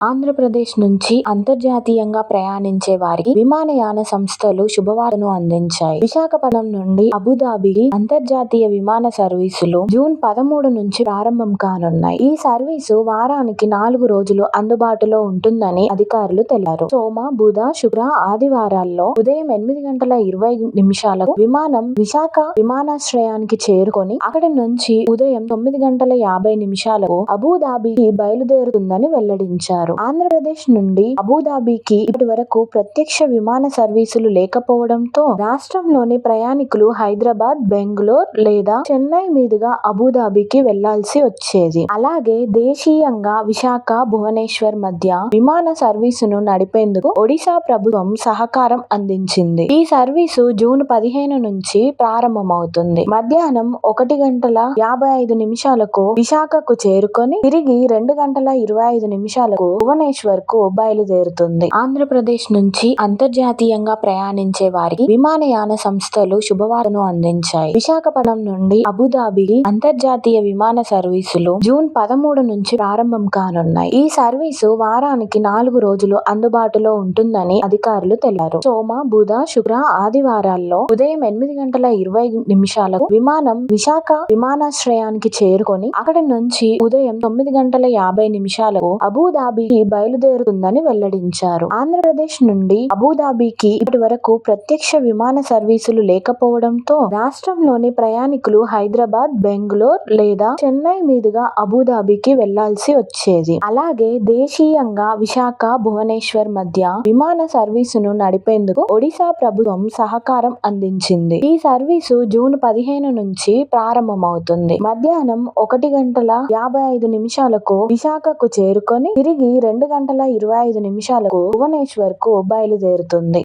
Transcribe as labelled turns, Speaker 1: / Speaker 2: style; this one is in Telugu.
Speaker 1: ఆంధ్రప్రదేశ్ నుంచి అంతర్జాతీయంగా ప్రయాణించే వారికి విమానయాన సంస్థలు శుభవార్తను అందించాయి. విశాఖపట్నం నుండి అబుదాబికి అంతర్జాతీయ విమాన సర్వీసులు జూన్ 13 నుంచి ప్రారంభం కానున్నాయి. ఈ సర్వీసు వారానికి 4 రోజులు అందుబాటులో ఉంటుందని అధికారులు తెలిపారు. సోమ, బుధ, శుక్ర, ఆదివారాల్లో ఉదయం 8:20 విమానం విశాఖ విమానాశ్రయానికి చేరుకొని అక్కడి నుంచి ఉదయం 9:50 అబుదాబికి బయలుదేరుతుందని వెల్లడించారు. ఆంధ్రప్రదేశ్ నుండి అబుదాబికి ఇప్పటి వరకు ప్రత్యక్ష విమాన సర్వీసులు లేకపోవడంతో రాష్ట్రంలోని ప్రయాణికులు హైదరాబాద్, బెంగళూరు లేదా చెన్నై మీదుగా అబుదాబికి వెళ్లాల్సి వచ్చేది. అలాగే దేశీయంగా విశాఖ, భువనేశ్వర్ మధ్య విమాన సర్వీసును నడిపేందుకు ఒడిశా ప్రభుత్వం సహకారం అందించింది. ఈ సర్వీసు జూన్ 15 నుంచి ప్రారంభమవుతుంది. మధ్యాహ్నం 1:55 విశాఖకు చేరుకొని తిరిగి 2:25 భువనేశ్వర్ కు బయలుదేరుతుంది. ఆంధ్రప్రదేశ్ నుంచి అంతర్జాతీయంగా ప్రయాణించే వారికి విమానయాన సంస్థలు శుభవార్తను అందించాయి. విశాఖపట్నం నుండి అబుదాబికి అంతర్జాతీయ విమాన సర్వీసులు జూన్ 13 నుంచి ప్రారంభం కానున్నాయి. ఈ సర్వీసు వారానికి 4 రోజులు అందుబాటులో ఉంటుందని అధికారులు తెలిపారు. సోమ, బుధ, శుక్ర, ఆదివారాల్లో ఉదయం 8:20 విమానం విశాఖ విమానాశ్రయానికి చేరుకొని అక్కడి నుంచి ఉదయం 9:50 అబుదాబికి బయలుదేరుతుందని వెల్లడించారు. ఆంధ్రప్రదేశ్ నుండి అబుదాబికి ఇప్పటి వరకు ప్రత్యక్ష విమాన సర్వీసులు లేకపోవడంతో రాష్ట్రంలోని ప్రయాణికులు హైదరాబాద్, బెంగళూరు లేదా చెన్నై మీదుగా అబుదాబికి వెళ్లాల్సి వచ్చేది. అలాగే దేశీయంగా విశాఖ, భువనేశ్వర్ మధ్య విమాన సర్వీసును నడిపేందుకు ఒడిశా ప్రభుత్వం సహకారం అందించింది. ఈ సర్వీసు జూన్ 15 నుంచి ప్రారంభమవుతుంది. మధ్యాహ్నం 1:55 విశాఖకు చేరుకొని తిరిగి 2:25 భువనేశ్వర్ కు బయలుదేరుతుంది.